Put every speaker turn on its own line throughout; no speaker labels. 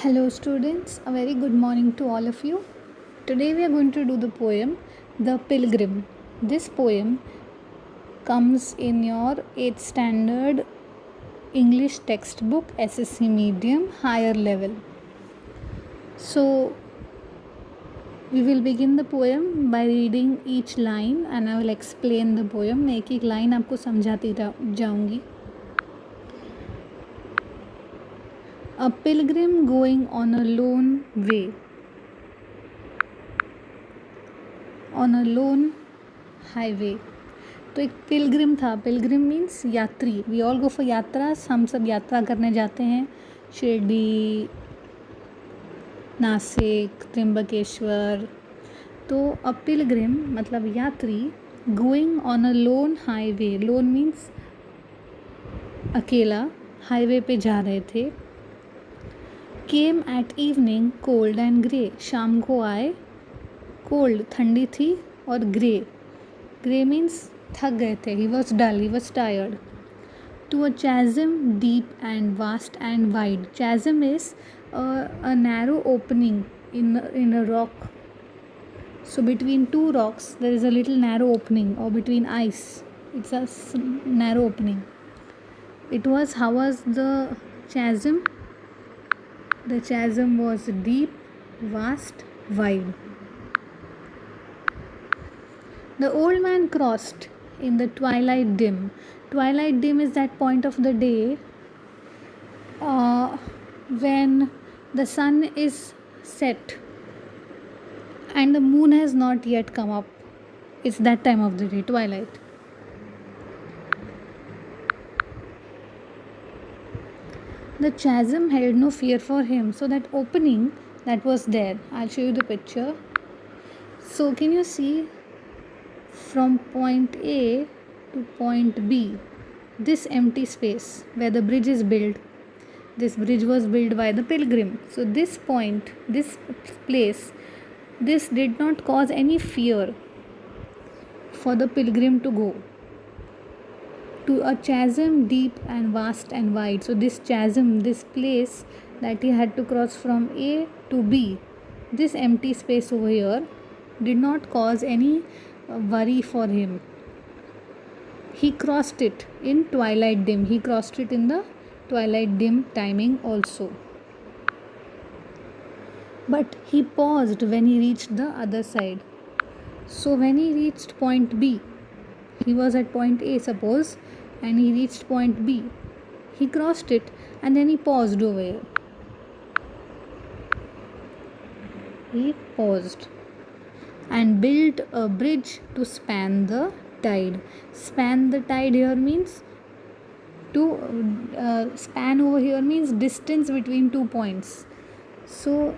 Hello, students. A very good morning to all of you. Today we are going to do the poem The Pilgrim. This poem comes in your 8th standard English textbook, SSC medium, higher level. So, we will begin the poem by reading each line and I will explain the poem. मैं एक एक line आपको समझाती जाऊंगी. A pilgrim going on a lone way. On a lone highway. तो एक Pilgrim था. Pilgrim means यात्री. वी ऑल गो फॉर यात्रा. हम सब यात्रा करने जाते हैं. शिरडी, नासिक, त्र्यंबकेश्वर. तो अ पिलग्रिम मतलब यात्री going on a loan highway. Loan means अकेला. हाईवे पे जा रहे थे. Came at evening cold and grey. शाम को आए. कोल्ड ठंडी थी और ग्रे. ग्रे मीन्स थक गए थे. He was dull. He was tired. To a chasm deep and vast and wide. Chasm is a narrow opening in a rock. So between two rocks there is a little narrow opening, or between ice it's a narrow opening. How was the chasm? The chasm was deep, vast, wide. The old man crossed in the twilight dim. Twilight dim is that point of the day when the sun is set and the moon has not yet come up. It's that time of the day, twilight. The chasm held no fear for him. So that opening that was there, I'll show you the picture. So can you see from point A to point B, this empty space where the bridge is built? This bridge was built by the pilgrim. So this point, this place, this did not cause any fear for the pilgrim to go to a chasm deep and vast and wide. So this chasm, this place that he had to cross from A to B, this empty space over here did not cause any worry for him. He crossed it in twilight dim. He crossed it in the twilight dim timing also. But he paused when he reached the other side. So when he reached point B, he was at point A, suppose, and he reached point B. He crossed it and then he paused over here. He paused and built a bridge to span the tide. Span the tide here means to span over here means distance between 2 points. So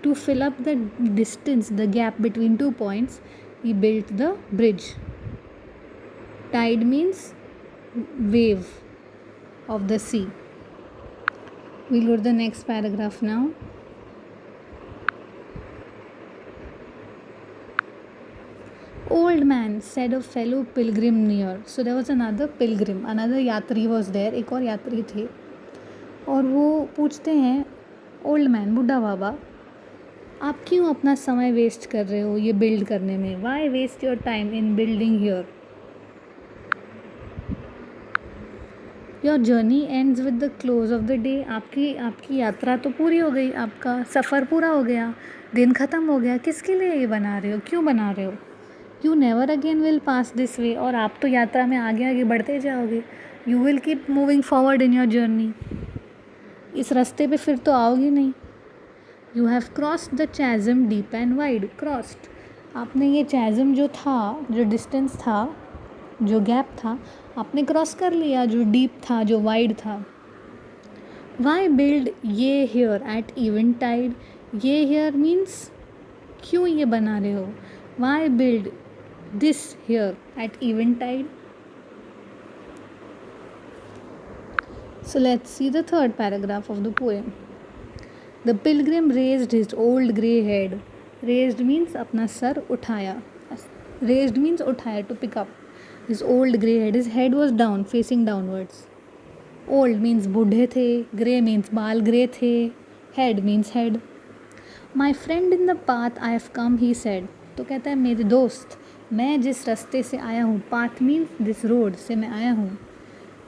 to fill up the distance, the gap between 2 points, he built the bridge. Tide means wave of the sea. We'll go to the next paragraph now. Old man, said a fellow pilgrim near. So there was another pilgrim, another yatri was there. एक और यात्री थे और वो पूछते हैं, old man, बुढ़ा बाबा, आप क्यों अपना समय वेस्ट कर रहे हो ये बिल्ड करने में? Why waste your time in building here? Your journey ends with the close of the day. आपकी यात्रा तो पूरी हो गई, आपका सफ़र पूरा हो गया, दिन ख़त्म हो गया. किसके लिए ये बना रहे हो? क्यों बना रहे हो? You never again will pass this way. और आप तो यात्रा में आगे आगे बढ़ते जाओगे. You will keep moving forward in your journey. इस रास्ते पे फिर तो आओगे नहीं. You have crossed the chasm deep and wide. Crossed, आपने ये चैज़म जो था, जो डिस्टेंस था, जो गैप था, आपने क्रॉस कर लिया. जो डीप था, जो वाइड था. Why build ye here at eventide. ये हेयर मीन्स क्यों ये बना रहे हो? Why build this here at eventide. So let's see the third paragraph of the poem. The pilgrim raised his old grey head. Raised means अपना sir उठाया. Raised means उठाया, to pick up. His old grey head. His head was down, facing downwards. Old means बूढ़े थे. Grey means बाल grey थे. Head means head. My friend in the path I have come he said. तो कहता है मेरे दोस्त, मैं जिस रास्ते से आया हूँ, पाथ मीन्स दिस रोड से मैं आया हूँ.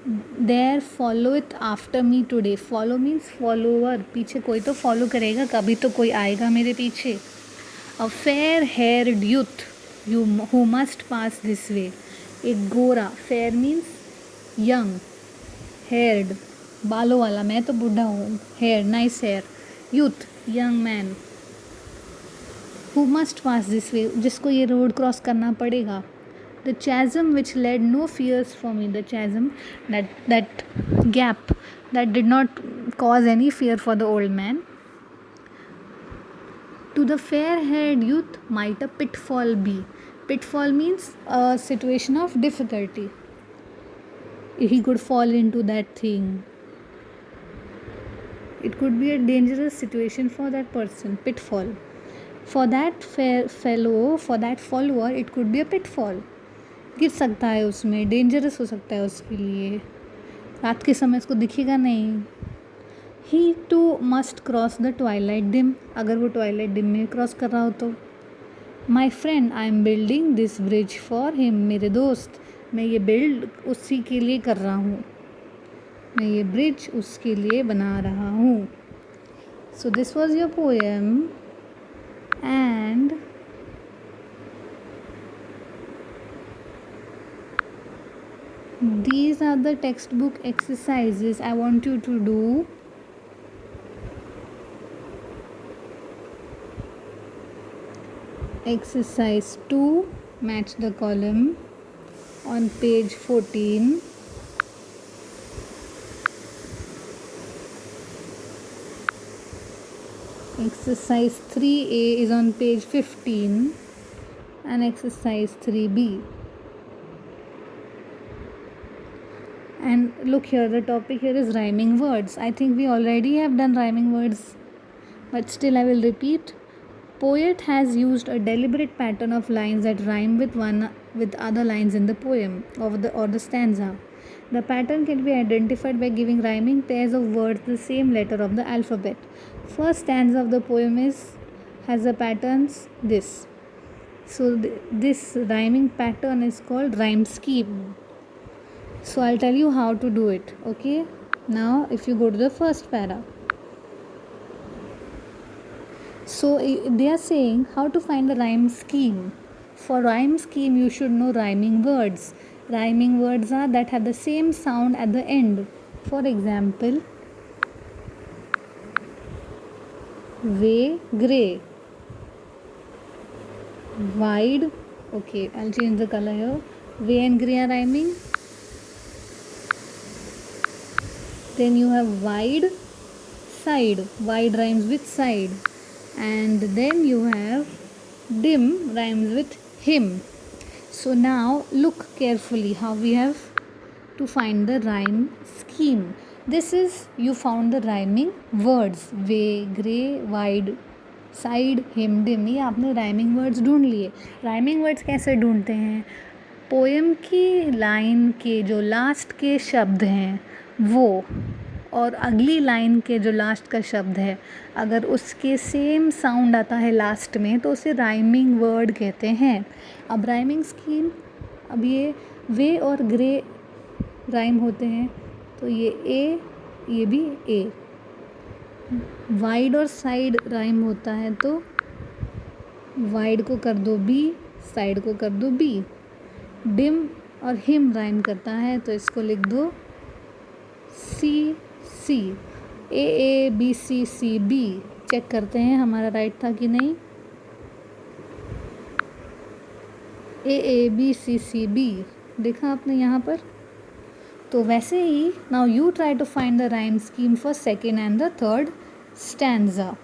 There follow it after me today. Follow means follower, पीछे कोई तो फॉलो करेगा, कभी तो कोई आएगा मेरे पीछे. A fair heard youth you who must pass this वे. एक गोरा, फेयर मीन्स यंग, हेयर्ड बालों वाला, मैं तो बूढ़ा हूँ, hair nice hair, youth young man, who must pass this way, जिसको ये रोड क्रॉस करना पड़ेगा. The chasm which led no fears for me. The chasm, that gap that did not cause any fear for the old man. To the fair-haired youth might a pitfall be. Pitfall means a situation of difficulty. He could fall into that thing. It could be a dangerous situation for that person. Pitfall. For that fair fellow, for that follower, it could be a pitfall. गिर सकता है उसमें, dangerous हो सकता है उसके लिए, रात के समय उसको दिखेगा नहीं. He too must cross the twilight dim. अगर वो ट्वाइलाइट डिम में क्रॉस कर रहा हो तो. My friend I am building this bridge for him. मेरे दोस्त, मैं ये बिल्ड उसी के लिए कर रहा हूँ, मैं ये ब्रिज उसके लिए बना रहा हूँ. So this was your poem and these are the textbook exercises I want you to do. Exercise 2, match the column on page 14. Exercise 3A is on page 15 and exercise 3B. And look here, the topic here is rhyming words. I think we already have done rhyming words, but still I will repeat. Poet has used a deliberate pattern of lines that rhyme with other lines in the poem or the stanza. The pattern can be identified by giving rhyming pairs of words the same letter of the alphabet. First stanza of the poem has the patterns this. So this rhyming pattern is called rhyme scheme. So I'll tell you how to do it. Okay, now if you go to the first para, so they are saying how to find the rhyme scheme. For rhyme scheme you should know rhyming words. Rhyming words are that have the same sound at the end. For example, way, gray, wide. Okay, I'll change the color here. Way and gray are rhyming. Then you have wide, side. Wide rhymes with side. And then you have dim rhymes with him. So now look carefully how we have to find the rhyme scheme. This is, you found the rhyming words. Way, gray, wide, side, him, dim. ये आपने rhyming words ढूंढ लिए. Rhyming words कैसे ढूंढते हैं? Poem की line के जो लास्ट के शब्द हैं वो और अगली लाइन के जो लास्ट का शब्द है, अगर उसके सेम साउंड आता है लास्ट में तो उसे राइमिंग वर्ड कहते हैं. अब राइमिंग स्कीम, अब ये वे और ग्रे राइम होते हैं तो ये भी ए. वाइड और साइड राइम होता है तो वाइड को कर दो बी, साइड को कर दो बी. डिम और हिम राइम करता है तो इसको लिख दो C C. A B C C B. Check करते हैं हमारा राइट था कि नहीं. ए बी सी सी बी देखा आपने यहाँ पर. तो वैसे ही now you try to find the rhyme scheme for second and the third stanza.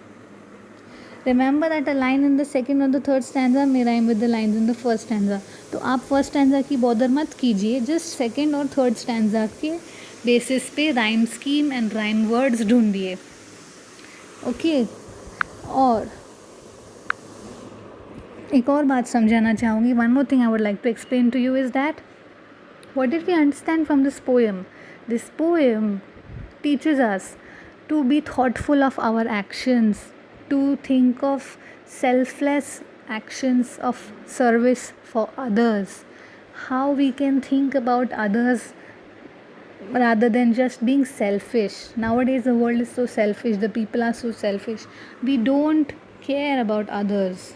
Remember that a line in the second or the third stanza may rhyme with the lines in the first stanza. तो आप first stanza की bother मत कीजिए, just second और third stanza के basis पे rhyme scheme and rhyme words ढूंढिए. Okay. और एक और बात समझाना चाहूँगी. One more thing I would like to explain to you is that what did we understand from this poem? This poem teaches us to be thoughtful of our actions, to think of selfless actions of service for others, how we can think about others rather than just being selfish. Nowadays, the world is so selfish, the people are so selfish. We don't care about others.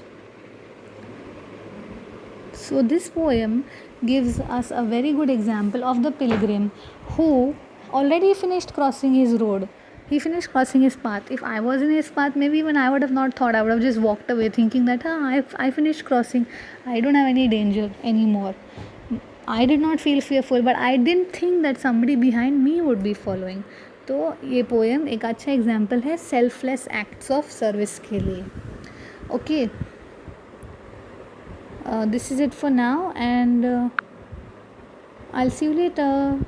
So, this poem gives us a very good example of the pilgrim who already finished crossing his road. He finished crossing his path. If I was in his path, maybe even I would have not thought. I would have just walked away thinking that I finished crossing. I don't have any danger anymore. I did not feel fearful, but I didn't think that somebody behind me would be following. तो ये poem एक अच्छा example है selfless acts of service के लिए. Okay, this is it for now, and I'll see you later.